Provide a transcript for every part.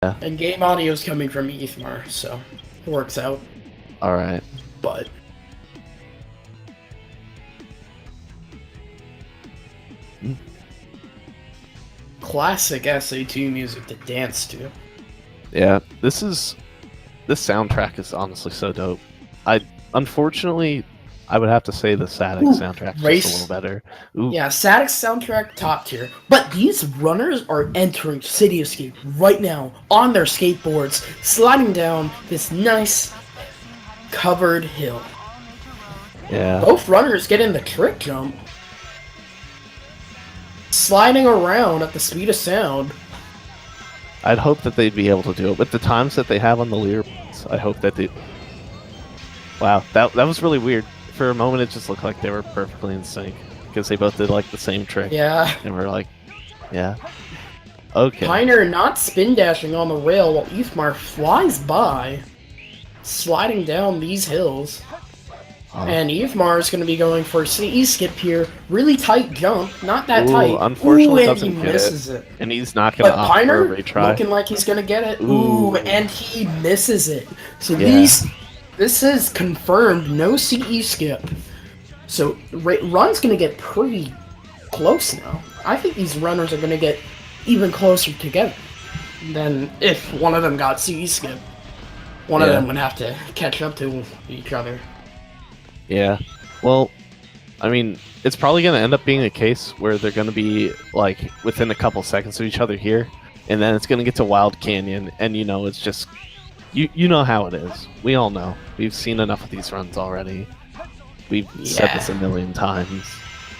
Yeah. And game audio is coming from ethmar, so it works out. Alright. But classic SA2 music to dance to. Yeah, this soundtrack is honestly so dope. Unfortunately, I would have to say the Static soundtrack is just a little better. Ooh. Yeah, Static soundtrack top tier. But these runners are entering City Escape right now on their skateboards, sliding down this nice covered hill. Yeah. Both runners get in the trick jump, sliding around at the speed of sound. I'd hope that they'd be able to do it with the times that they have on the leaderboards. I hope that they. Wow, that was really weird. For a moment, it just looked like they were perfectly in sync because they both did like the same trick. Yeah. And we're like, yeah. Okay. Piner not spin dashing on the rail while ethmar flies by, sliding down these hills. And ethmar is going to be going for a CE skip here. Really tight jump. Not that tight. Unfortunately, and doesn't he get misses it. it. And he's not going to opt for a retry. Looking like he's going to get it. Ooh, and he misses it. So yeah. This is confirmed. No CE skip. So run's going to get pretty close now. I think these runners are going to get even closer together than if one of them got CE skip. One of them would have to catch up to each other. Yeah. Well, I mean, it's probably going to end up being a case where they're going to be, like, within a couple seconds of each other here, and then it's going to get to Wild Canyon, and, you know, it's just... You know how it is. We all know. We've seen enough of these runs already. We've said this a million times.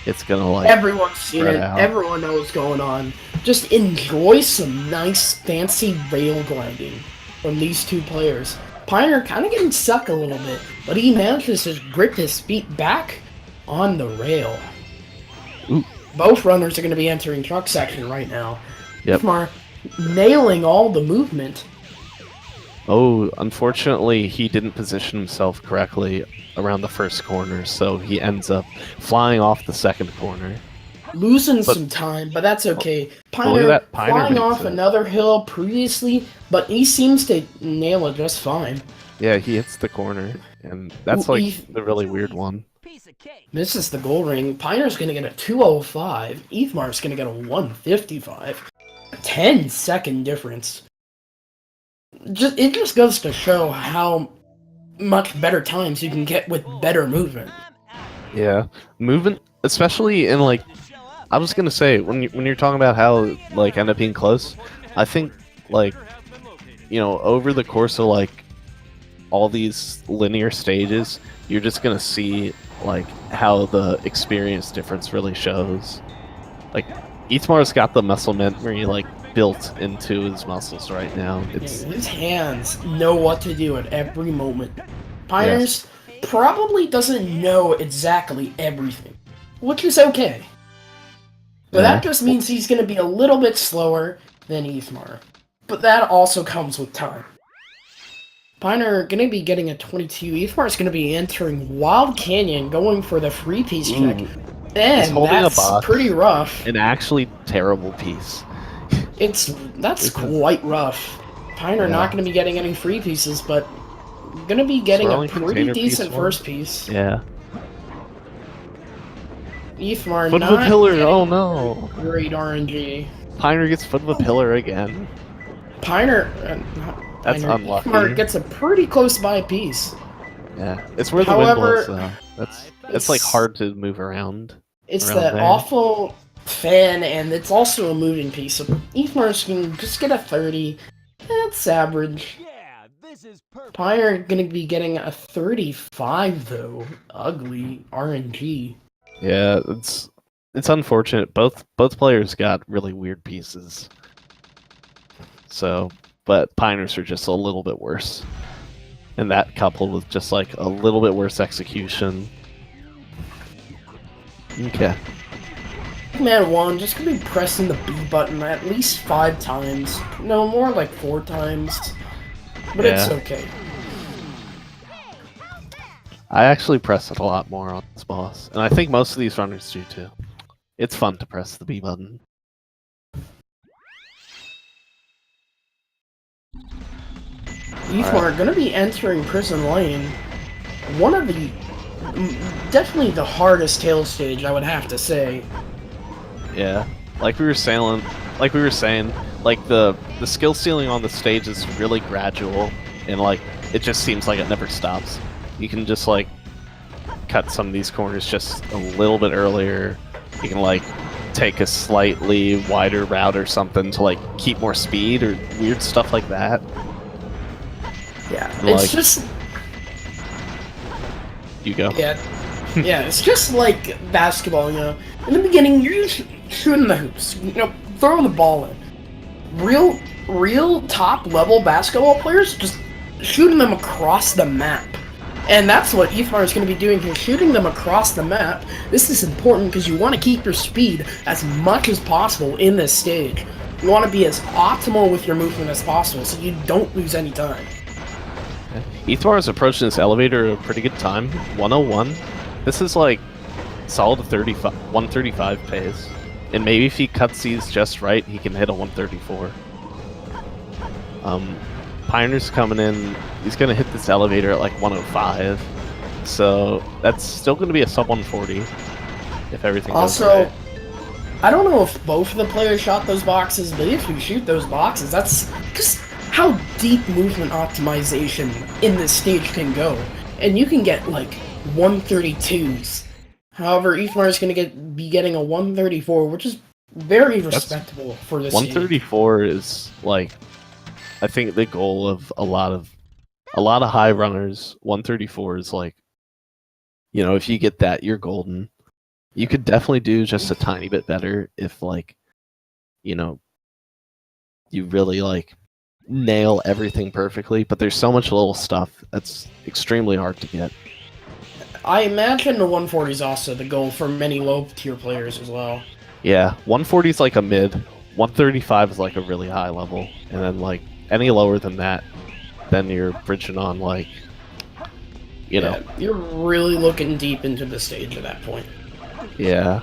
It's going to, like... Everyone's seen it. Everyone knows what's going on. Just enjoy some nice, fancy rail gliding from these two players. Piner kind of getting stuck a little bit, but he manages to grip his feet back on the rail. Ooh. Both runners are going to be entering truck section right now. Yep. ethmar nailing all the movement. Oh, unfortunately, he didn't position himself correctly around the first corner, so he ends up flying off the second corner. Losing some time, but that's okay. Piner flying off another hill previously, but he seems to nail it just fine. Yeah, he hits the corner, and that's like the really weird one. Misses the goal ring. Piner's gonna get a 205. ethmar's gonna get a 155. 10-second difference. It just goes to show how much better times you can get with better movement. Yeah, movement, especially in like. I was gonna say when you're talking about how like end up being close, I think like over the course of like all these linear stages, you're just gonna see like how the experience difference really shows. Like ethmar's got the muscle memory like built into his muscles right now. His hands know what to do at every moment. Piner's probably doesn't know exactly everything, which is okay. But that just means he's going to be a little bit slower than ethmar. But that also comes with time. Piner going to be getting a 22. ethmar's going to be entering Wild Canyon, going for the free piece check. And that's pretty rough. An actually terrible piece. That's quite rough. Piner not going to be getting any free pieces, but going to be getting a pretty decent first piece. Yeah. ethmar foot of a pillar, oh no. Great RNG. Piner gets foot of a pillar again. Piner, that's unlucky. ethmar gets a pretty close by piece. Yeah, it's where the wind blows, though. It's like hard to move around. It's that awful fan, and it's also a moving piece. So ethmar's can just get a 30. That's average. Piner gonna be getting a 35 though. Ugly RNG. Yeah, it's unfortunate. Both players got really weird pieces. So, but Piners are just a little bit worse. And that coupled with just like a little bit worse execution. Okay. Man 1 just gonna be pressing the B button at least 5 times. No, more like 4 times. But it's okay. I actually press it a lot more on this boss, and I think most of these runners do too. It's fun to press the B button. ethmar gonna be entering Prison Lane. One of the... definitely the hardest tail stage, I would have to say. Yeah, like we were saying, like the skill ceiling on the stage is really gradual, and like it just seems like it never stops. You can just like cut some of these corners just a little bit earlier. You can like take a slightly wider route or something to like keep more speed or weird stuff like that. Yeah, Like, it's just... you go. Yeah, yeah, it's just like basketball, you know. In the beginning, you're just shooting the hoops, you know, throwing the ball in. Real top-level basketball players just shooting them across the map. And that's what ethmar is going to be doing here, shooting them across the map. This is important because you want to keep your speed as much as possible in this stage. You want to be as optimal with your movement as possible so you don't lose any time. ethmar is approaching this elevator at a pretty good time, 101. This is like solid 135 pace. And maybe if he cuts these just right, he can hit a 134. Pioneer's coming in. He's going to hit this elevator at like 105. So that's still going to be a sub 140 if everything goes right. I don't know if both of the players shot those boxes, but if you shoot those boxes, that's just how deep movement optimization in this stage can go. And you can get like 132s. However, ethmar is going to be getting a 134, which is very respectable for this 134 stage. Is like, I think the goal of a lot of high runners. 134 is like, you know, if you get that, you're golden. You could definitely do just a tiny bit better if, like, you know, you really like nail everything perfectly. But there's so much little stuff that's extremely hard to get. I imagine the 140 is also the goal for many low-tier players as well. Yeah, 140 is like a mid. 135 is like a really high level, and then like any lower than that, then you're bridging on like, you know, you're really looking deep into the stage at that point. Yeah.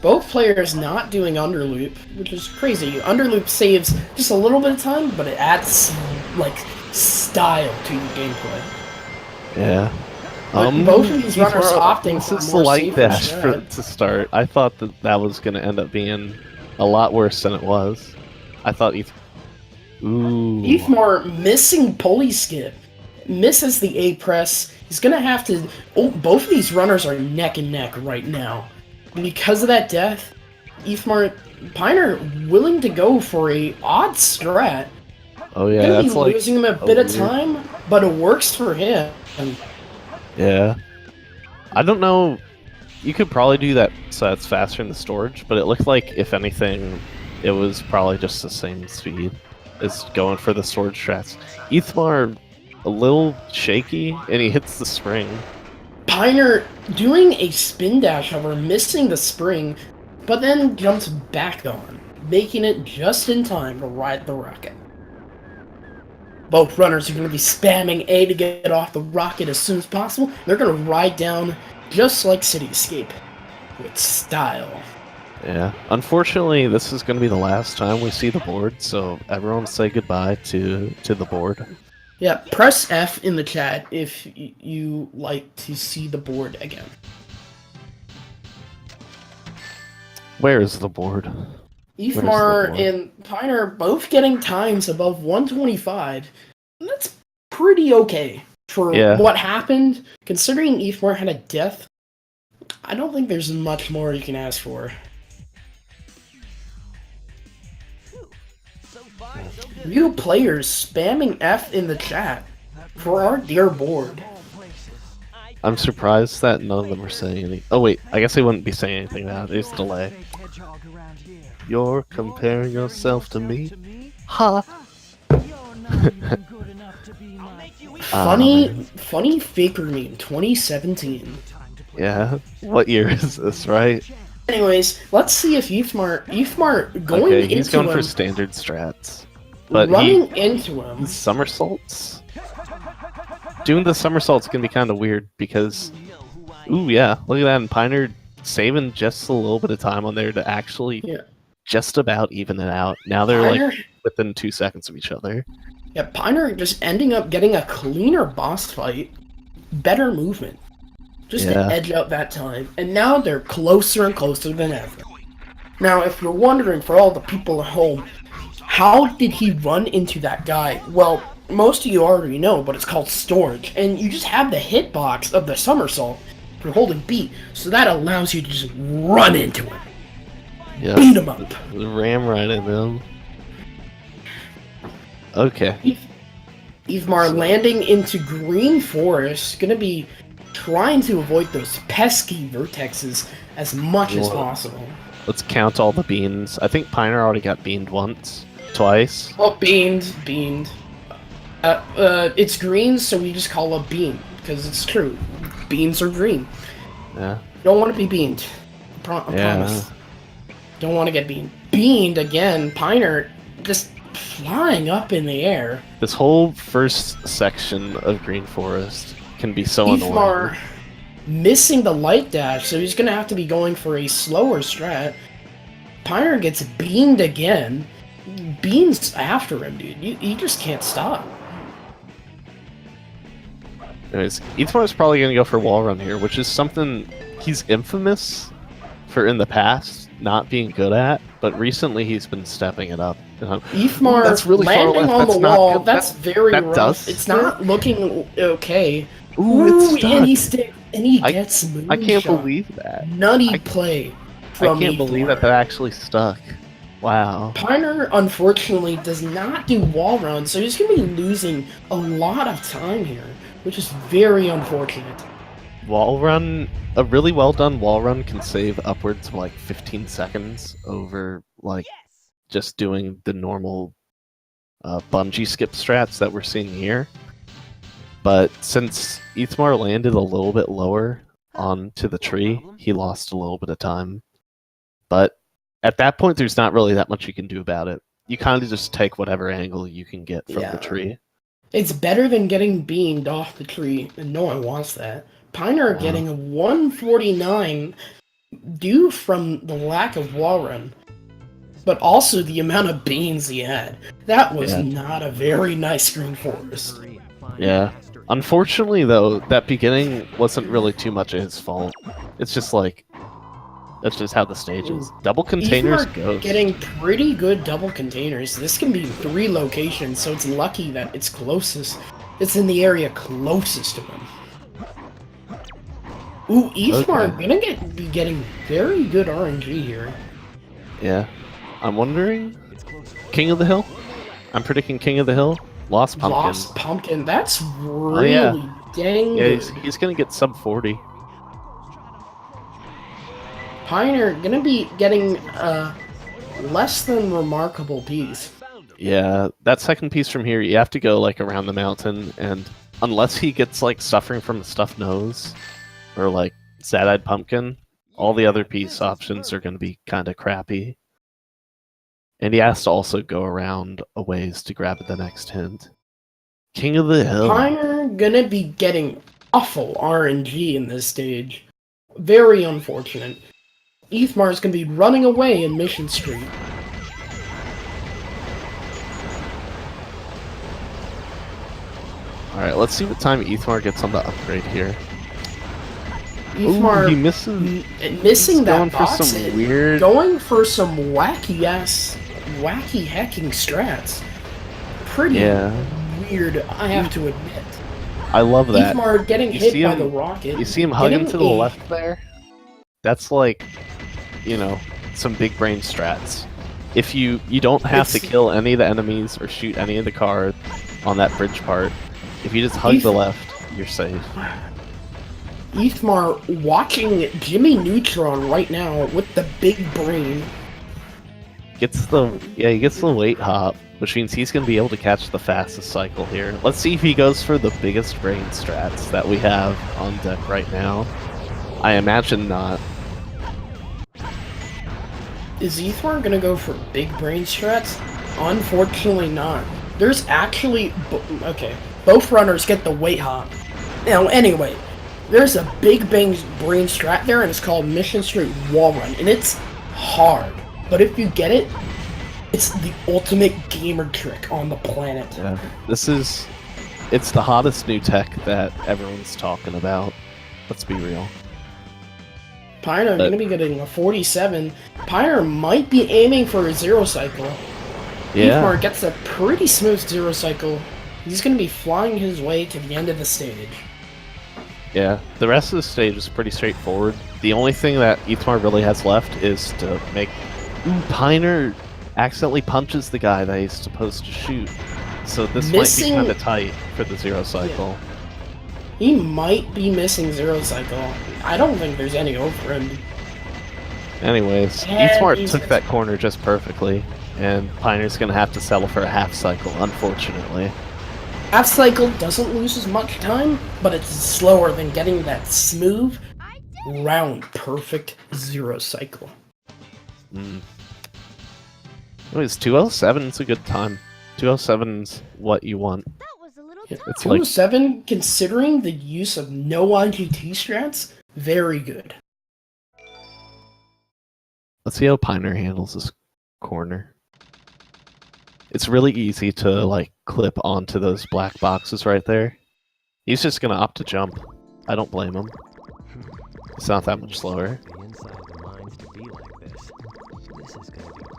Both players not doing underloop, which is crazy. Underloop saves just a little bit of time, but it adds like style to your gameplay. Yeah. Both of these runners opting for this more light safer dash strat. to start. I thought that was going to end up being a lot worse than it was. I thought Ooh. ethmar missing pulley skip. Misses the A press. He's gonna have to... Oh, both of these runners are neck and neck right now. Because of that death, Pioneer willing to go for a odd strat. Oh yeah, gonna that's be like losing him a bit of time, but it works for him. Yeah. I don't know. You could probably do that so that's faster in the storage, but it looked like, if anything, it was probably just the same speed as going for the storage strats. ethmar, a little shaky, and he hits the spring. Pioneer doing a spin dash, however, missing the spring, but then jumps back on, making it just in time to ride the rocket. Both runners are going to be spamming A to get off the rocket as soon as possible. They're going to ride down just like City Escape, with style. Yeah. Unfortunately, this is going to be the last time we see the board, so everyone say goodbye to the board. Yeah, press F in the chat if you like to see the board again. Where is the board? ethmar and Pioneer both getting times above 125. That's pretty okay for what happened. Considering ethmar had a death, I don't think there's much more you can ask for. Real players spamming F in the chat for our dear board. I'm surprised that none of them are saying anything. Oh wait, I guess they wouldn't be saying anything now. There's a delay. You're comparing yourself to me? Ha! Funny faker meme 2017. Yeah. What year is this, right? Anyways, let's see if ethmar going into he's going for him, standard strats. But running into him. Somersaults? Doing the somersault's gonna be kind of weird because... Ooh, yeah. Look at that. And Pioneer saving just a little bit of time on there to actually just about even it out. Now they're like within 2 seconds of each other. Yeah, Piner just ending up getting a cleaner boss fight, better movement, just to Yeah. edge out that time. And now they're closer and closer than ever. Now, if you're wondering, for all the people at home, how did he run into that guy? Well, most of you already know, but it's called storage, and you just have the hitbox of the somersault for holding B, so that allows you to just run into him. Yeah. Beat him up. Ram right into him. Okay. ethmar landing into Green Forest, gonna be trying to avoid those pesky vertexes as much as possible. Let's count all the beans. I think Piner already got beaned once. Twice. Oh, beaned. It's green, so we just call it bean, because it's true. Beans are green. Yeah. Don't want to be beaned. I promise. Don't want to get beaned. Beaned again. Piner just flying up in the air. This whole first section of Green Forest can be so annoying. ethmar missing the light dash, so he's gonna have to be going for a slower strat. Piner gets beamed again. Beans after him, dude. You just can't stop. Anyways, ethmar's probably going to go for wall run here, which is something he's infamous for in the past not being good at, but recently he's been stepping it up. ethmar that's really landing on the wall, that's very that rough. It's not looking okay. Ooh, it's stuck. And he gets moonshot. I can't believe that. Nutty play from I can't believe that actually stuck. Wow. Piner, unfortunately, does not do wall runs, so he's going to be losing a lot of time here, which is very unfortunate. Wall run, a really well done wall run can save upwards of like 15 seconds over like just doing the normal bungee skip strats that we're seeing here. But since ethmar landed a little bit lower onto the tree, he lost a little bit of time. But at that point, there's not really that much you can do about it. You kind of just take whatever angle you can get from the tree. It's better than getting beamed off the tree, and no one wants that. Piner getting a 149 due from the lack of wall run, but also the amount of beans he had. That was not a very nice Green Forest. Yeah. Unfortunately, though, that beginning wasn't really too much of his fault. It's just like, that's just how the stage is. Double containers goes. Getting pretty good double containers. This can be 3 locations, so it's lucky that it's closest. It's in the area closest to him. Ooh, ethmar gonna be getting very good RNG here. Yeah. I'm wondering... King of the Hill? I'm predicting King of the Hill. Lost Pumpkin. Lost Pumpkin. That's really dang good. He's gonna get sub 40. Piner gonna be getting less than remarkable piece. Yeah, that second piece from here, you have to go like around the mountain, and unless he gets like suffering from a stuffed nose or like sad-eyed pumpkin, all the other piece options are gonna be kind of crappy. And he has to also go around a ways to grab the next hint. King of the Hill. Piner gonna be getting awful RNG in this stage. Very unfortunate. ethmar is gonna be running away in Mission Street. Alright, let's see what time ethmar gets on the upgrade here. ethmar missing that going for some hit. weird... Going for some wacky hacking strats. Pretty weird, I have to admit. I love that. ethmar getting hit by the rocket. You see him hugging to the left there? That's like, you know, some big brain strats. If you don't have to kill any of the enemies or shoot any of the cars on that bridge part, if you just hug the left, you're safe. ethmar watching Jimmy Neutron right now with the big brain. He gets the weight hop, which means he's going to be able to catch the fastest cycle here. Let's see if he goes for the biggest brain strats that we have on deck right now. I imagine not. Is ethmar gonna go for big brain strats? Unfortunately not. There's actually... okay, both runners get the weight hop. Now, anyway, there's a big brain strat there, and it's called Mission Street Wall Run, and it's hard. But if you get it, It's the ultimate gamer trick on the planet. Yeah, it's the hottest new tech that everyone's talking about. Let's be real. Pioneer going to be getting a 47. Pioneer might be aiming for a zero cycle. Yeah. ethmar gets a pretty smooth zero cycle. He's going to be flying his way to the end of the stage. Yeah, the rest of the stage is pretty straightforward. The only thing that ethmar really has left is to make... Pioneer accidentally punches the guy that he's supposed to shoot. So this might be kind of tight for the zero cycle. Yeah. He might be missing zero cycle. I don't think there's any over him. Anyways, ethmar took that corner just perfectly, and Pioneer's gonna have to settle for a half cycle, unfortunately. Half cycle doesn't lose as much time, but it's slower than getting that smooth, round, perfect zero cycle. Anyways, 207 is a good time. 207's what you want. Yeah, it's 207, considering the use of no IGT strats, very good. Let's see how Pioneer handles this corner. It's really easy to, like, clip onto those black boxes right there. He's just gonna opt to jump. I don't blame him. It's not that much slower.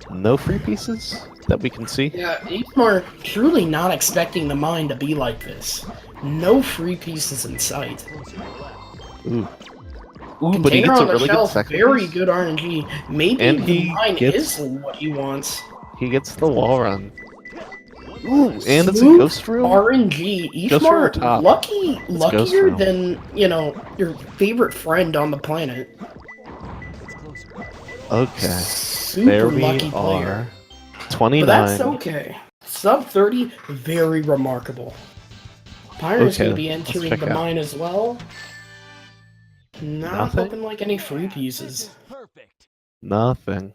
No free pieces that we can see. Yeah, ethmar truly not expecting the mine to be like this. No free pieces in sight. Ooh, but he gets a really good second very piece. good RNG. Maybe And the mine is what he wants. He gets the wall run. Ooh, and it's a Smooth ghost room. RNG. ethmar luckier than, you know, your favorite friend on the planet. Okay. Super There we lucky player. are. 29. But that's okay. Sub 30, very remarkable. Pioneer's going to be entering the mine as well. Not looking like any free pieces. Nothing.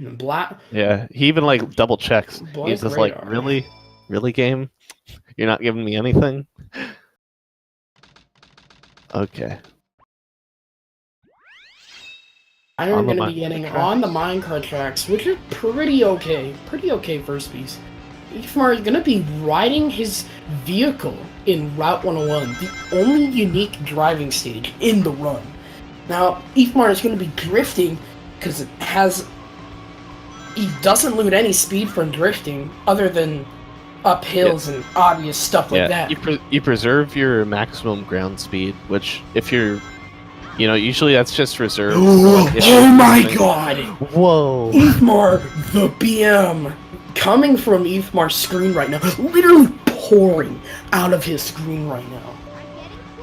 Black. Yeah, he even like double checks. He's just like, radar. really, game? You're not giving me anything? Okay. I'm going to be getting on the minecart tracks, which are pretty okay. Pretty okay first piece. ethmar is going to be riding his vehicle in Route 101, the only unique driving stage in the run. Now, ethmar is going to be drifting because it has... He doesn't lose any speed from drifting, other than up hills and obvious stuff like that. You preserve your maximum ground speed, which if you're... You know, usually that's just reserved. Oh my god! Whoa! ethmar, the BM! Coming from ethmar's screen right now, literally pouring out of his screen right now.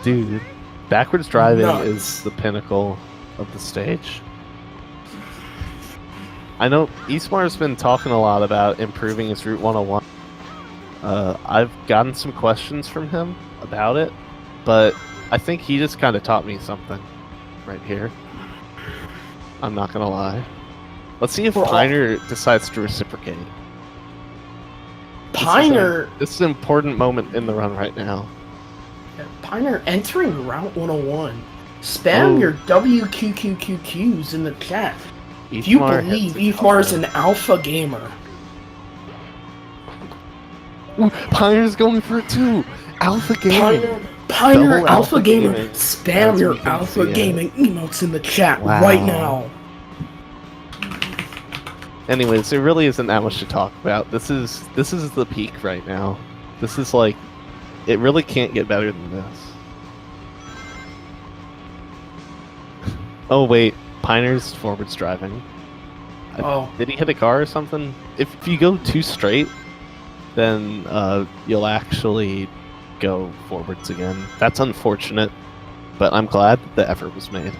Dude, backwards driving is the pinnacle of the stage. I know ethmar's been talking a lot about improving his Route 101. I've gotten some questions from him about it, but I think he just kind of taught me something right here. I'm not gonna lie. Let's see if Pioneer decides to reciprocate. Pioneer... This is an important moment in the run right now. Pioneer entering Route 101. Spam your WQQQQs in the chat. If you believe ethmar's an alpha gamer. Pioneer's going for it too! Alpha gaming! Pioneer alpha gamer! Spam your alpha gaming emotes in the chat right now! Anyways, there really isn't that much to talk about. This is the peak right now. This is like... It really can't get better than this. Oh wait, Pioneer's forwards driving. Did he hit a car or something? If you go too straight, then you'll actually go forwards again. That's unfortunate, but I'm glad the effort was made.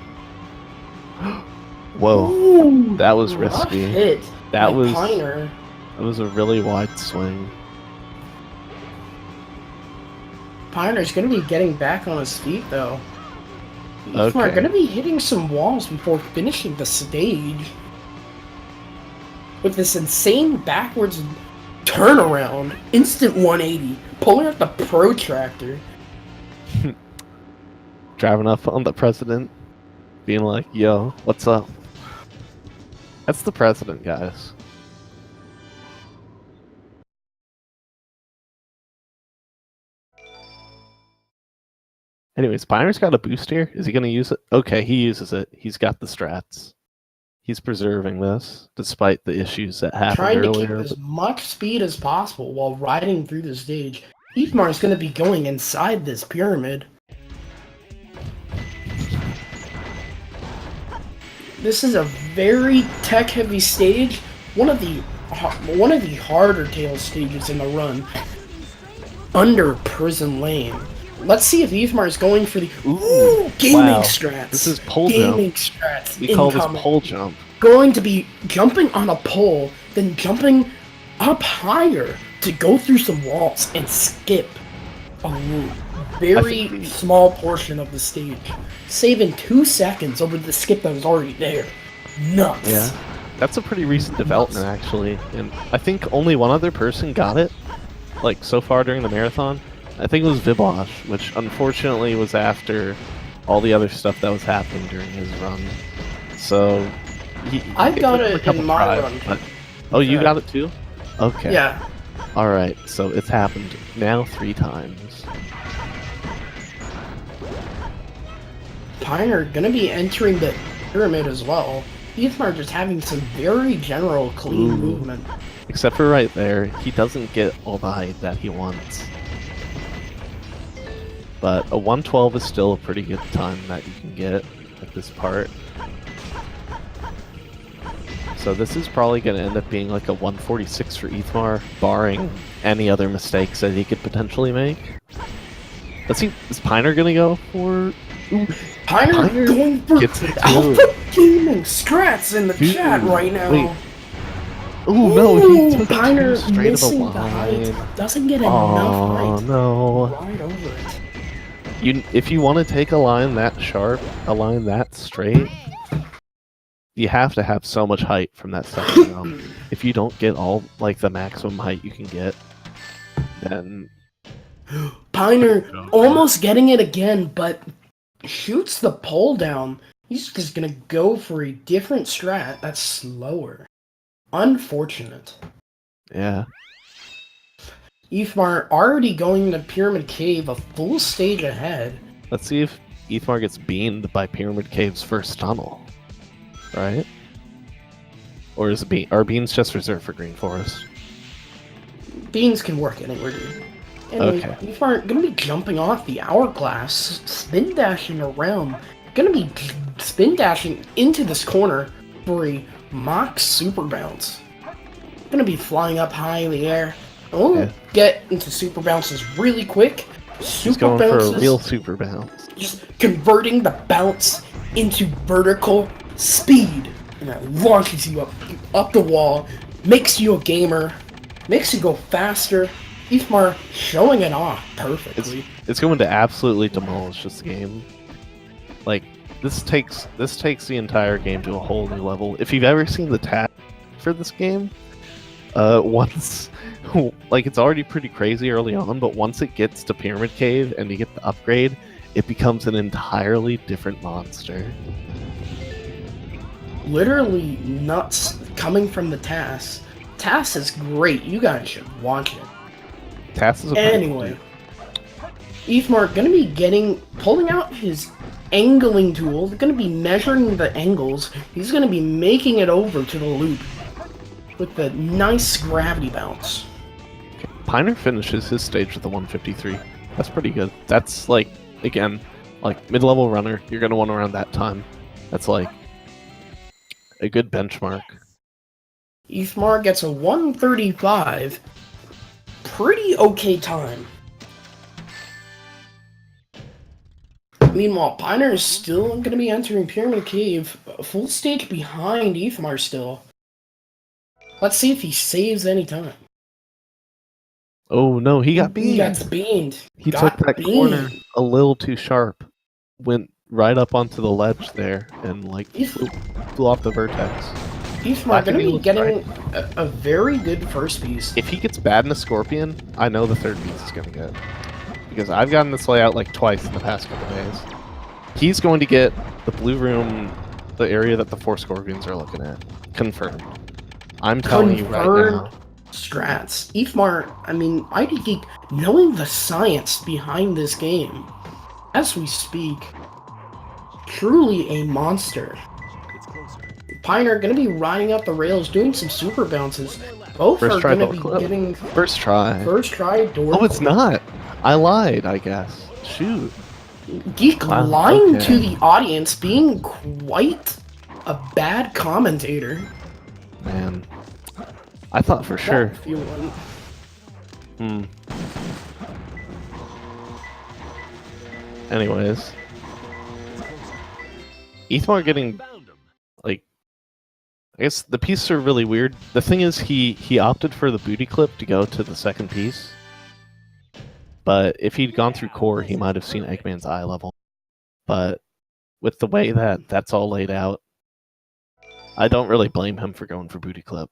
Whoa, ooh, that was risky. Hit that was Pioneer. That was a really wide swing. Pioneer's gonna be getting back on his feet though. ethmar gonna be hitting some walls before finishing the stage. With this insane backwards turnaround, instant 180, pulling out the protractor. Driving up on the president, being like, yo, what's up? That's the president, guys. Anyways, Piner's got a boost here. Is he going to use it? Okay, he uses it. He's got the strats. He's preserving this, despite the issues that happened Trying to earlier. keep as much speed as possible while riding through the stage. ethmar is going to be going inside this pyramid. This is a very tech-heavy stage. One of the harder tail stages in the run. Under Prison Lane. Let's see if ethmar is going for the gaming strats. This is pole gaming jump. Strats. We call this pole jump. Going to be jumping on a pole, then jumping up higher to go through some walls and skip a very small portion of the stage, saving 2 seconds over the skip that was already there. Nuts. Yeah, that's a pretty recent development actually, and I think only one other person got it, like so far during the marathon. I think it was Vibosh, which unfortunately was after all the other stuff that was happening during his run. So I got it in my run. But, oh, you got it too? Okay. Yeah. All right. So it's happened now 3 times. Piner gonna be entering the pyramid as well. ethmar just having some very general clean movement. Except for right there, he doesn't get all the height that he wants. But a 112 is still a pretty good time that you can get at this part. So this is probably going to end up being like a 146 for ethmar, barring any other mistakes that he could potentially make. Let's see, is Piner going to go for... Piner going for Alpha Gaming Strats in the chat right now. Wait. Ooh, no, he took Piner straight of a missing the height. Doesn't get enough height. No. Right over it. If you want to take a line that sharp, a line that straight, you have to have so much height from that second jump. If you don't get all like the maximum height you can get, then Piner almost getting it again, but shoots the pole down. He's just gonna go for a different strat that's slower. Unfortunate. Yeah. ethmar already going to Pyramid Cave, a full stage ahead. Let's see if ethmar gets beamed by Pyramid Cave's first tunnel. Right? Or is are beans just reserved for Green Forest? Beans can work anywhere, dude. Anyway, Okay. ethmar gonna be jumping off the hourglass, spin dashing around, gonna be spin dashing into this corner for a mock super bounce. Gonna be flying up high in the air. Get into super bounces really quick. He's going for a real super bounce. Just converting the bounce into vertical speed. And that launches you up the wall, makes you a gamer, makes you go faster. ethmar showing it off perfectly. It's going to absolutely demolish this game. Like, this takes the entire game to a whole new level. If you've ever seen the task for this game, like it's already pretty crazy early on, but once it gets to Pyramid Cave and you get the upgrade, it becomes an entirely different monster. Literally nuts coming from the TAS. TAS is great. You guys should watch it. TAS is a anyway. ethmar gonna be pulling out his angling tool. They're gonna be measuring the angles. He's gonna be making it over to the loop with the nice gravity bounce. Okay. Piner finishes his stage with a 153. That's pretty good. That's like, again, like mid-level runner. You're gonna want around that time. That's like a good benchmark. ethmar gets a 135. Pretty okay time. Meanwhile, Piner is still going to be entering Pyramid Cave, a full stage behind ethmar still. Let's see if he saves any time. Oh no, he got beamed. He got beamed. He took that corner a little too sharp. Went right up onto the ledge there and like flew off the vertex. ethmar going to be getting a very good first piece. If he gets bad in a Scorpion, I know the third piece is going to get. Because I've gotten this layout like twice in the past couple days. He's going to get the blue room, the area that the 4 Scorpions are looking at. Confirmed. I'm telling you right now. Strats. ethmar, I mean, ID Geek, knowing the science behind this game, as we speak. Truly a monster. Pioneer gonna be riding up the rails, doing some super bounces. Both First are try gonna door be clip. getting First try. first try door. Oh, it's clip. not. I lied, I guess. Shoot. Geek Wow, lying okay. to the audience, being quite a bad commentator. Man. I thought for sure. That feeling. Anyways. ethmar getting, like, I guess the pieces are really weird. The thing is, he opted for the booty clip to go to the second piece. But if he'd gone through core, he might have seen Eggman's eye level. But with the way that that's all laid out, I don't really blame him for going for booty clip.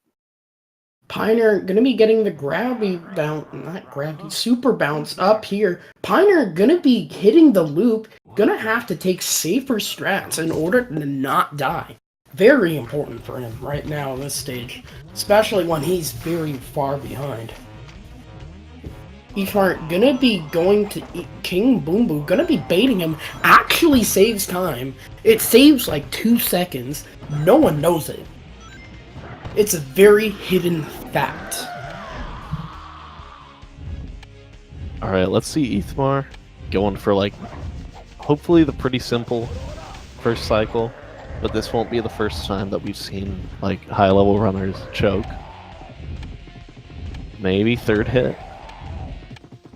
Pioneer gonna be getting the grabby bounce, not grabby, super bounce up here. Pioneer gonna be hitting the loop, gonna have to take safer strats in order to not die. Very important for him right now in this stage, especially when he's very far behind. ethmar gonna be going to King Boom Boom, gonna be baiting him, actually saves time. It saves like 2 seconds. No one knows it. It's a very hidden fact. Alright, let's see ethmar going for, like, hopefully the pretty simple first cycle, but this won't be the first time that we've seen, like, high-level runners choke. Maybe third hit.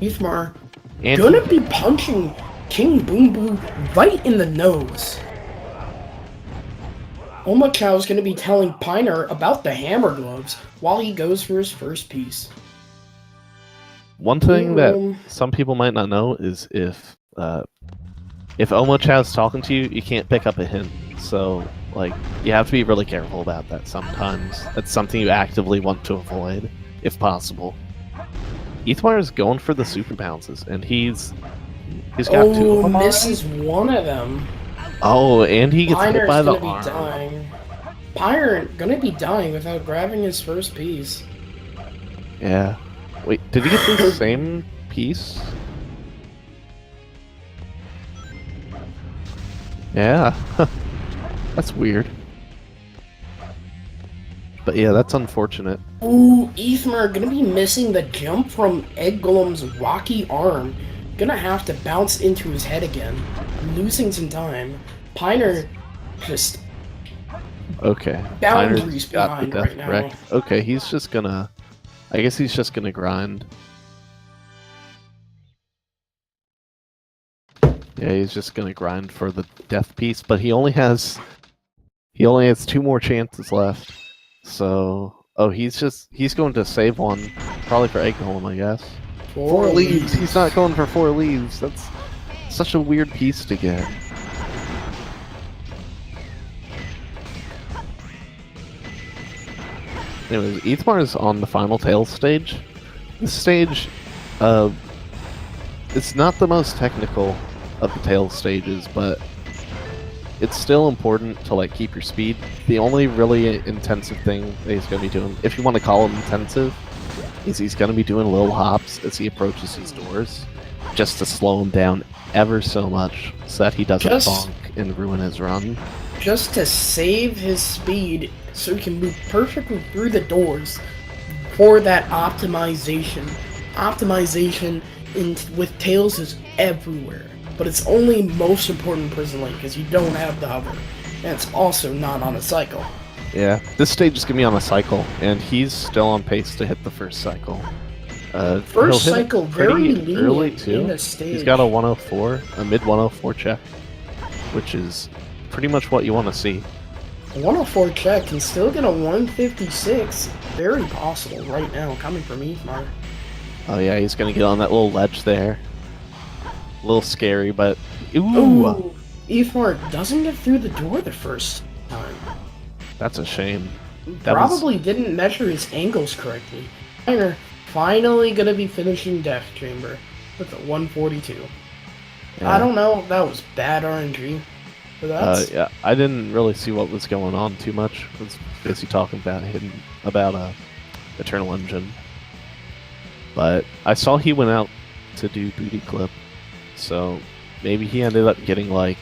ethmar And gonna be punching King Boom Boom right in the nose. Omochao is gonna be telling Pioneer about the hammer gloves while he goes for his first piece. one thing that some people might not know is if Omochao's talking to you, you can't pick up a hint. So, like, you have to be really careful about that sometimes. That's something you actively want to avoid, if possible. ethmar is going for the super bounces, and he's got two of them misses already. one of them. Oh, and he gets hit Pioneer's by the gonna arm. be dying. Pioneer gonna be dying without grabbing his first piece. Yeah. Wait, did he get the same piece? Yeah. That's weird. But yeah, that's unfortunate. Ooh, ethmar gonna be missing the jump from Egg Golem's rocky arm. Gonna have to bounce into his head again. Losing some time. Pioneer just Okay. boundaries Piner's got the behind death right now. wreck. Okay, he's just gonna... I guess he's just gonna grind. Yeah, he's just gonna grind for the death piece, but he only has 2 more chances left. So, oh, he's going to save one, probably for Egg Golem, I guess. 4 leaves. He's not going for 4 leaves. That's such a weird piece to get. Anyways, ethmar is on the final tail stage. This stage, it's not the most technical of the tail stages, but it's still important to, like, keep your speed. The only really intensive thing that he's going to be doing, if you want to call it intensive, is he's going to be doing little hops as he approaches these doors, just to slow him down ever so much, so that he doesn't bonk and ruin his run. Just to save his speed, so he can move perfectly through the doors for that optimization. Optimization with tails is everywhere, but it's only most important in Prison Link because you don't have the hover, and it's also not on a cycle. Yeah, this stage is going to be on a cycle, and he's still on pace to hit the first cycle. First cycle very early lenient too. in the stage. He's got a 104, a mid 104 check, which is pretty much what you want to see. A 104 check can still get a 156. Very possible right now, coming from ethmar. Oh yeah, he's gonna get on that little ledge there. A little scary, but Ooh, ethmar doesn't get through the door the first time. That's a shame. Probably didn't measure his angles correctly. Pioneer finally gonna be finishing Death Chamber with a 142. Yeah. I don't know, that was bad RNG. But that's... Yeah, I didn't really see what was going on too much. I was busy talking about Eternal Engine. But I saw he went out to do booty clip, so maybe he ended up getting like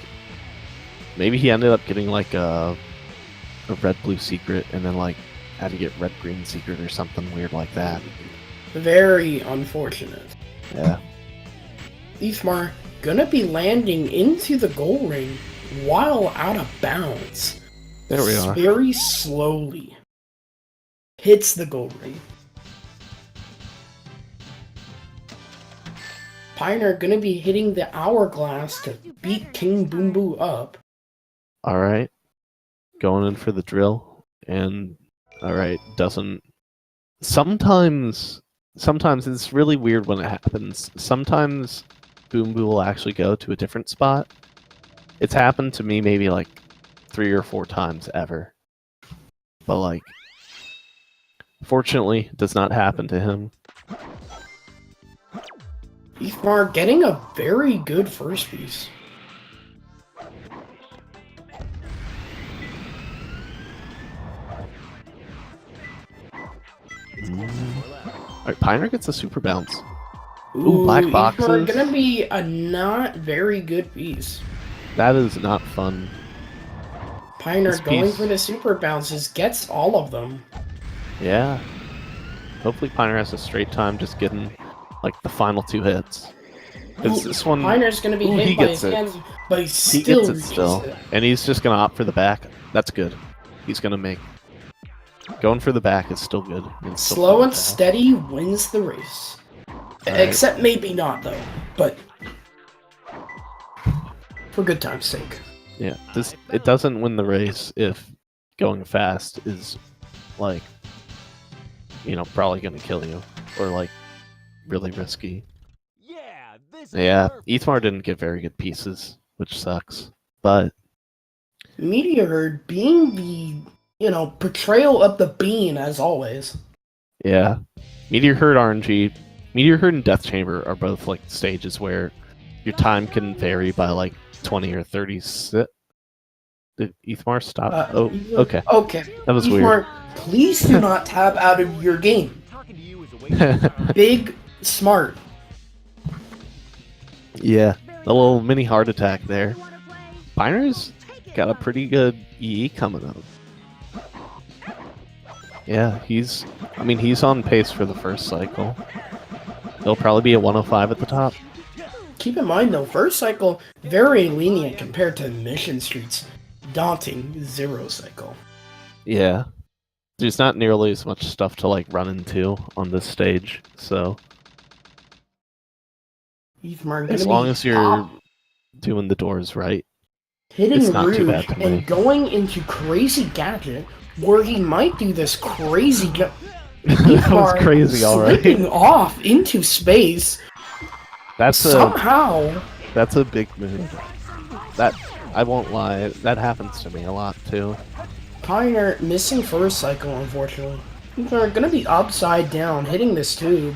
a red-blue secret, and then like had to get red-green secret or something weird like that. Very unfortunate. Yeah. ethmar gonna be landing into the goal ring while out of bounds. There we are. Very slowly. Hits the goal ring. Pioneer gonna be hitting the hourglass to beat King Boom Boo up. Alright. Going in for the drill. And alright, doesn't sometimes it's really weird when it happens. Sometimes Boom Boo will actually go to a different spot. It's happened to me maybe like 3 or 4 times ever. But like fortunately it does not happen to him. ethmar getting a very good first piece. Alright, Pioneer gets a super bounce. Ooh, black boxes. ethmar gonna be a not very good piece. That is not fun. Pioneer going for the super bounces, gets all of them. Yeah. Hopefully Pioneer has a straight time just getting like the final 2 hits. It's this one. Pioneer's gonna be hit by his hands, but he still gets it. And he's just gonna opt for the back. That's good. He's gonna make. Going for the back is still good. Slow and steady wins the race. Right. Except maybe not though, but for good time's sake. Yeah, it doesn't win the race if going fast is like, you know, probably gonna kill you or like really risky. Yeah, ethmar didn't get very good pieces, which sucks. But Meteor Herd being the, you know, portrayal of the bean as always. Yeah, Meteor Herd RNG, Meteor Herd and Death Chamber are both like stages where your time can vary by like 20 or 30. Did ethmar stop? Oh, okay. Okay. That was ethmar, weird. Please do not tab out of your game. Big smart. Yeah, a little mini heart attack there. Pioneer's got a pretty good EE coming up. Yeah, he's on pace for the first cycle. He'll probably be a 105 at the top. Keep in mind though, first cycle, very lenient compared to Mission Street's daunting 0 cycle. Yeah. There's not nearly as much stuff to like run into on this stage, so as long as you're doing the doors right, hitting it's not Rouge too bad to me. And going into Crazy Gadget, where he might do this crazy that was crazy, alright. Slipping off into space. That's a big move. That, I won't lie, that happens to me a lot too. Pioneer missing first cycle, unfortunately. They're gonna be upside down, hitting this tube.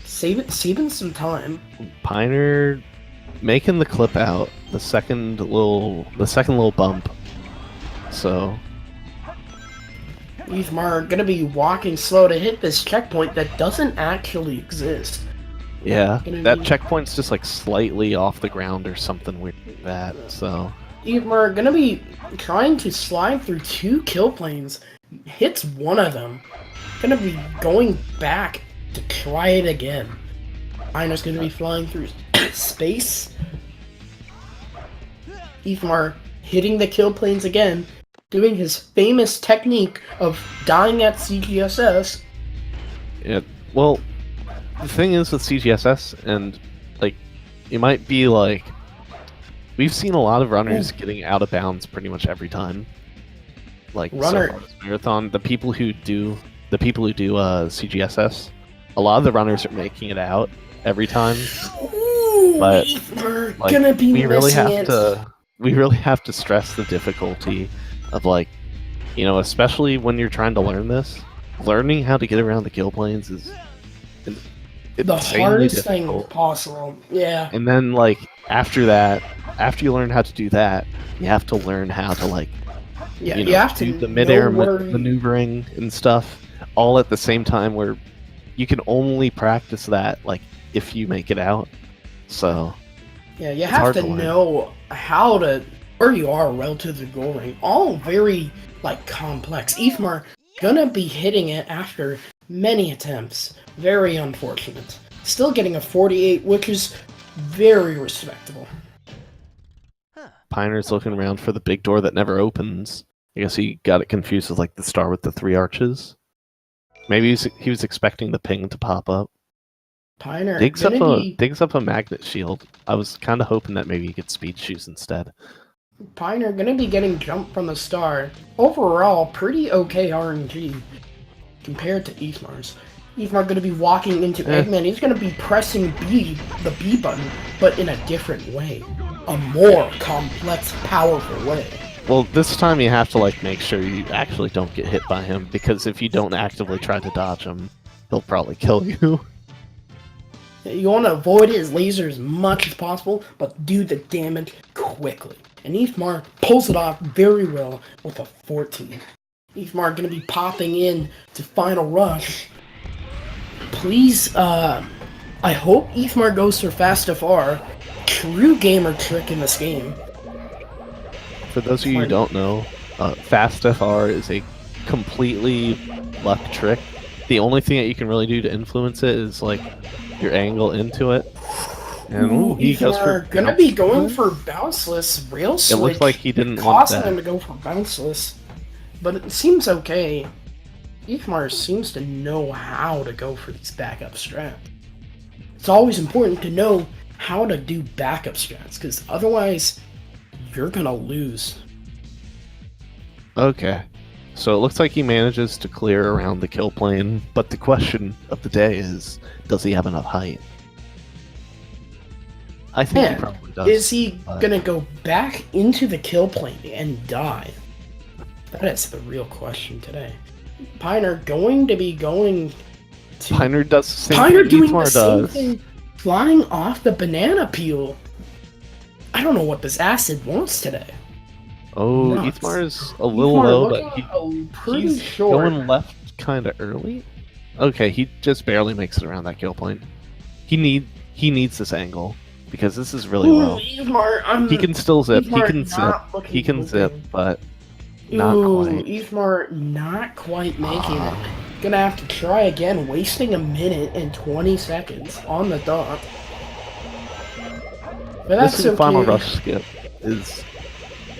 Saving some time. Pioneer making the clip out, the second little bump. So ethmar gonna be walking slow to hit this checkpoint that doesn't actually exist. Yeah, that checkpoint's just like slightly off the ground or something weird like that, so ethmar gonna be trying to slide through 2 kill planes, hits one of them. Gonna be going back to try it again. Pioneer's gonna be flying through space. ethmar hitting the kill planes again, doing his famous technique of dying at CGSS. Yeah, well, the thing is with CGSS, and like, it might be like, we've seen a lot of runners getting out of bounds pretty much every time. Like runner so far this marathon, the people who do CGSS, a lot of the runners are making it out every time. Ooh, but like, gonna be we really have to stress the difficulty of, like, you know, especially when you're trying to learn this, learning how to get around the kill planes is the hardest thing possible. Yeah. And then, like, after you learn how to do that, you have to learn how to, like, you have to do the mid-air maneuvering and stuff all at the same time, where you can only practice that like if you make it out. So Yeah, you It's have hard to to learn. know how to where you are relative to the goal ring. All very like complex. ethmar gonna be hitting it after many attempts. Very unfortunate. Still getting a 48, which is very respectable. Piner's looking around for the big door that never opens. I guess he got it confused with like the star with the 3 arches. Maybe he was expecting the ping to pop up. Piner Digs gonna up a magnet shield. I was kind of hoping that maybe he gets speed shoes instead. be getting jumped from the start. Overall, pretty okay RNG compared to ethmar's. ethmar gonna be walking into Eggman. He's gonna be pressing the B button, but in a different way. A more complex, powerful way. Well, this time you have to like make sure you actually don't get hit by him, because if you don't actively try to dodge him, he'll probably kill you. You want to avoid his laser as much as possible, but do the damage quickly. And ethmar pulls it off very well with a 14. ethmar gonna be popping in to Final Rush. Please, I hope ethmar goes for Fast FR. True gamer trick in this game. For those of you who don't know, Fast FR is a completely luck trick. The only thing that you can really do to influence it is like your angle into it. And Ooh, he goes for gonna be going for bounceless rail switch. It looks like he didn't want causing that. him to go for bounceless, but it seems okay. ethmar seems to know how to go for these backup strats. It's always important to know how to do backup strats, because otherwise you're gonna lose. Okay. So it looks like he manages to clear around the kill plane, but the question of the day is, does he have enough height? I think he probably does. Is he gonna go back into the kill plane and die? That is the real question today. Piner going to be going to... Piner does the same Piner thing doing ethmar the same does. thing, flying off the banana peel. I don't know what this acid wants today. Oh, Nuts. ethmar is a little low, but he's short. going left kind of early. Okay, he just barely makes it around that kill plane. He needs this angle because this is really low. ethmar, He can still zip. He ethmar can zip. not looking He can zip, open. but not quite. ethmar not quite making it. Gonna have to try again, wasting a minute and 20 seconds on the dot. But that's Missing okay. Final Rush skip is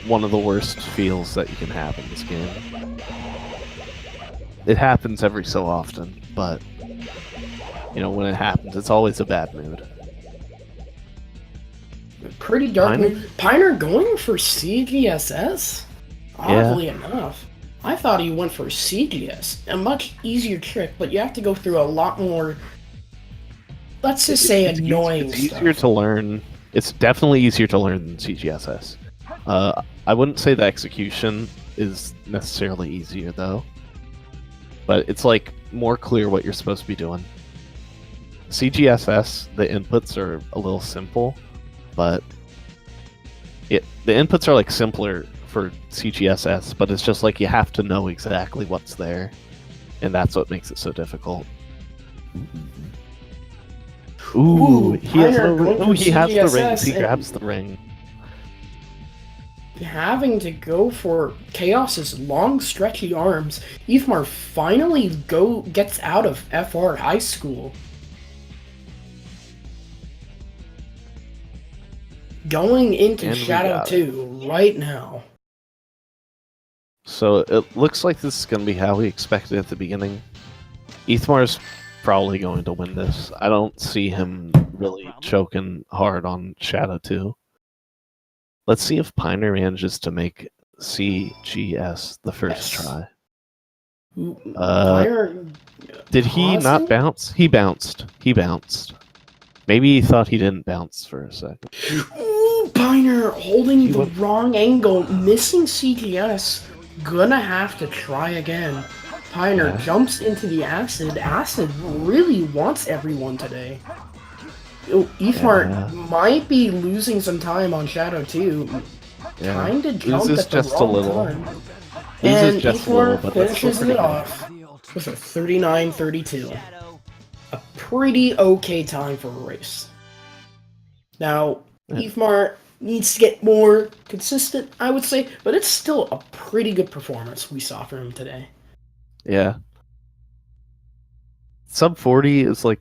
one of the worst feels that you can have in this game. It happens every so often, but you know, when it happens, it's always a bad mood. Pretty dark mood. Piner going for CGSS? Oddly enough. I thought he went for CGS. A much easier trick, but you have to go through a lot more, let's just say, annoying It's easier to learn. It's definitely easier to learn than CGSS. I wouldn't say the execution is necessarily easier, though. But it's like more clear what you're supposed to be doing. CGSS, the inputs are a little simple, but the inputs are like simpler for CGSS, but it's just like you have to know exactly what's there, and that's what makes it so difficult. Ooh, he has the ring. He grabs the ring. Having to go for Chaos's long, stretchy arms, ethmar finally gets out of FR High School. Going into Shadow 2 right now. So it looks like this is going to be how we expected at the beginning. ethmar's probably going to win this. I don't see him really choking hard on Shadow 2. Let's see if Piner manages to make CGS the first try. Did he not bounce? He bounced. He bounced. Maybe he thought he didn't bounce for a second. Ooh, Piner holding the wrong angle, missing CGS. Gonna have to try again. Piner jumps into the acid. Acid really wants everyone today. ethmar might be losing some time on Shadow 2. Trying to jump at the wrong time. And ethmar finishes it off with a 39-32. A pretty okay time for a race. Now, Yeah. ethmar needs to get more consistent, I would say, but it's still a pretty good performance we saw from him today. Yeah. Sub 40 is like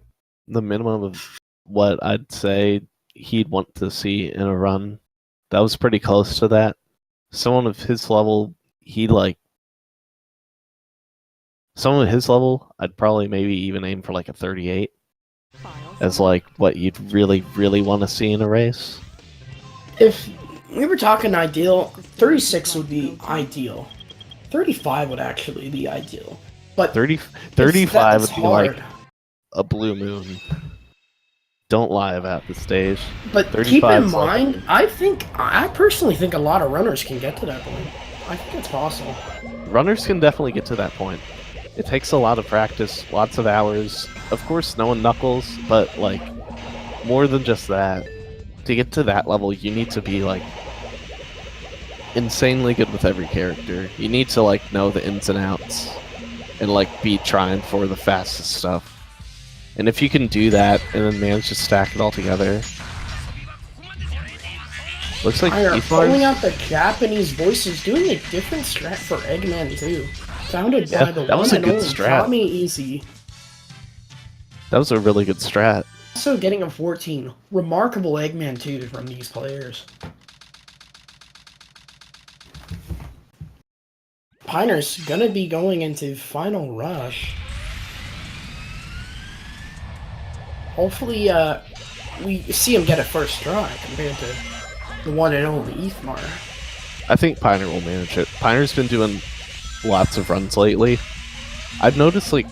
the minimum of what I'd say he'd want to see in a run. That was pretty close to that. Someone of his level, someone of his level, I'd probably maybe even aim for like a 38 as like what you'd really, really want to see in a race. If we were talking ideal, 36 would be ideal. 35 would actually be ideal. But 35 would be hard. like a blue moon. Don't lie about the stage. But keep in mind, I personally think a lot of runners can get to that point. I think it's possible. Runners can definitely get to that point. It takes a lot of practice, lots of hours. Of course, no one knuckles, but like more than just that. To get to that level, you need to be like insanely good with every character. You need to like know the ins and outs and like be trying for the fastest stuff. And if you can do that and then manage to stack it all together, looks like pulling out the Japanese voices, doing a different strat for Eggman too. Founded by the that was one a good and only strat. Tommy Easy. That was a really good strat. Also getting a 14. Remarkable Eggman too from these players. Piner's gonna be going into final rush. Hopefully, we see him get a first try compared to the one and only ethmar. I think Piner will manage it. Piner's been doing lots of runs lately. I've noticed, like,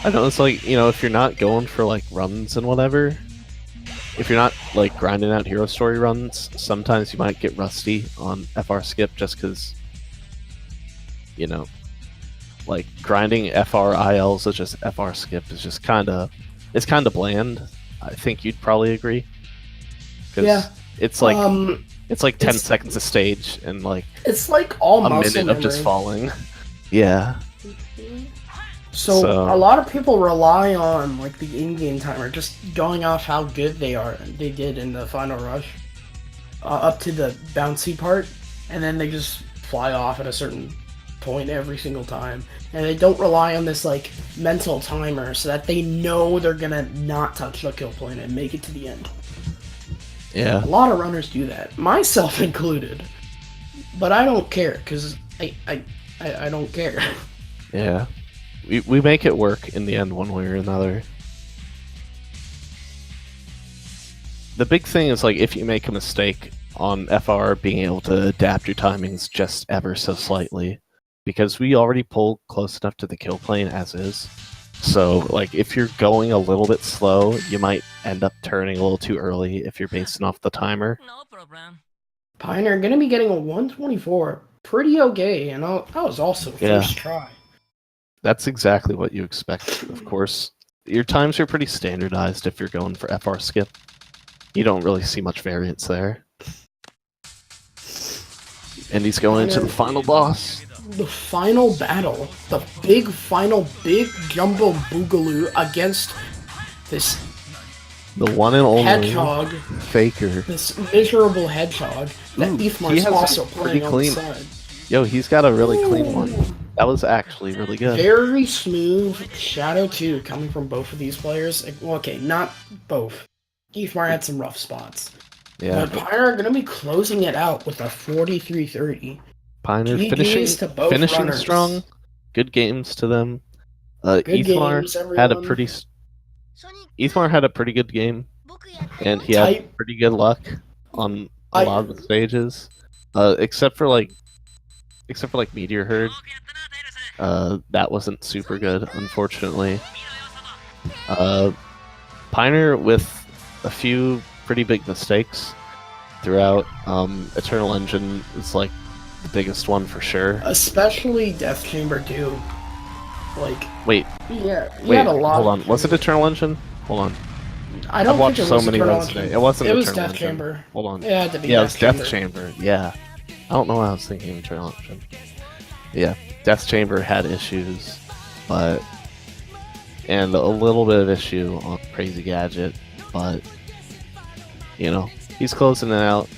you know, if you're not going for, like, runs and whatever, if you're not, like, grinding out hero story runs, sometimes you might get rusty on FR skip just because, you know, like, grinding FR ILs as just FR skip is just it's kind of bland. I think you'd probably agree. Yeah. It's like 10 seconds a stage and like it's like all a muscle minute memory. of just falling. Yeah. So a lot of people rely on like the in-game timer, just going off how good they did in the final rush, up to the bouncy part, and then they just fly off at a certain point every single time, and they don't rely on this like mental timer so that they know they're gonna not touch the kill point and make it to the end. Yeah. A lot of runners do that, myself included, but I don't care because I don't care. Yeah. We make it work in the end one way or another. The big thing is like if you make a mistake on FR, being able to adapt your timings just ever so slightly. Because we already pull close enough to the kill plane as is. So, like, if you're going a little bit slow, you might end up turning a little too early if you're basing off the timer. No problem. Pioneer gonna be getting a 124. Pretty okay, and that was also first try. That's exactly what you expect, of course. Your times are pretty standardized if you're going for FR skip. You don't really see much variance there. And he's going into the final boss. The final battle. The big jumbo boogaloo against this the one and only hedgehog faker. This miserable hedgehog that ethmar's also playing on the side. Yo, he's got a really clean one. That was actually really good. Very smooth Shadow 2 coming from both of these players. Well, okay, not both. ethmar had some rough spots. Yeah. But Pioneer are going to be closing it out with a 43-30. Pioneer finishing strong. Good games to them. ethmar had a pretty good game, and he had pretty good luck on a lot of the stages, except for like Meteor Herd. That wasn't super good, unfortunately. Pioneer with a few pretty big mistakes throughout. Eternal Engine is like the biggest one for sure. Especially Death Chamber 2. Like, wait, he had a lot. Hold on, was it Eternal Engine? Hold on. I don't watched think it so was many Eternal runs Engine. today. It wasn't. It was Eternal Death Engine. Chamber. Hold on. Yeah, it had to be yeah, it was Death Death Chamber. Yeah, I don't know why I was thinking Eternal Engine. Yeah, Death Chamber had issues, and a little bit of issue on Crazy Gadget, but you know, He's closing it out.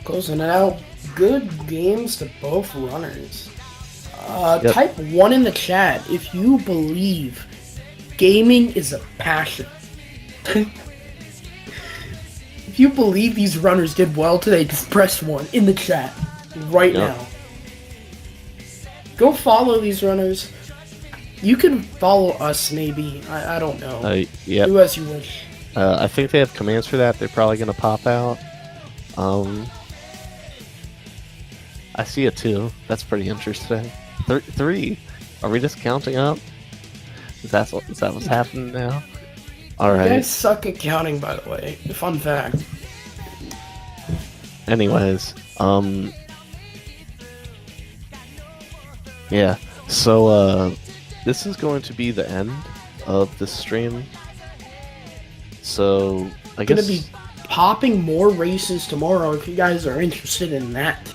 Closing it out. Good games to both runners. Yep. Type 1 in the chat if you believe gaming is a passion. If you believe these runners did well today, just press 1 in the chat right now. Go follow these runners. You can follow us, maybe. I don't know. Yeah. Do as you wish. I think they have commands for that. They're probably gonna pop out. I see it too. That's pretty interesting. 3. Are we just counting up? Is that what's happening now? All right. You guys suck at counting, by the way. Fun fact. Anyways, yeah. So this is going to be the end of the stream. So I guess Gonna be popping more races tomorrow if you guys are interested in that.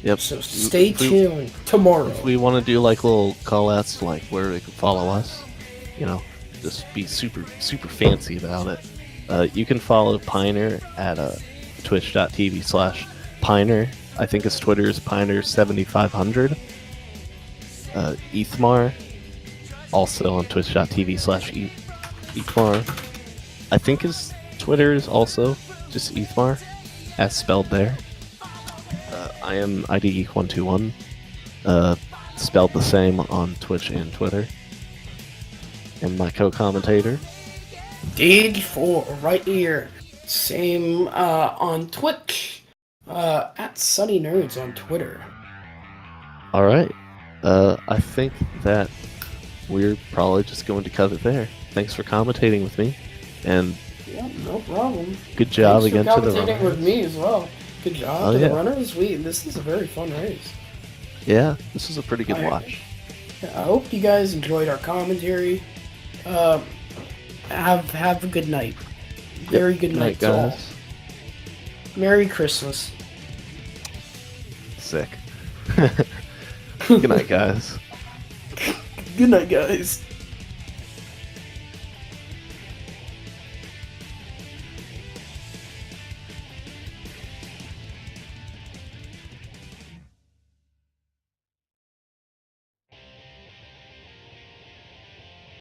Yep. So stay tuned tomorrow. If we want to do like little call-outs, like where they can follow us, you know, just be super fancy about it. You can follow Piner at twitch.tv/Piner. I think his Twitter is Piner7500. Ethmar, also on twitch.tv/Ethmar. I think his Twitter is also just Ethmar, as spelled there. I am IDGeek121, spelled the same on Twitch and Twitter. And my co-commentator, Dig4 right here. Same on Twitch. At Sunny Nerds on Twitter. Alright, I think that we're probably just going to cut it there. Thanks for commentating with me, and yeah, no problem. good job Thanks again for to the commentating runners. with me as well. Good job to the runners. This is a very fun race. Yeah, this is a pretty good watch. I hope you guys enjoyed our commentary. Have a good night. Very good night to all. Merry Christmas. Sick. Good night, guys. Good night, guys.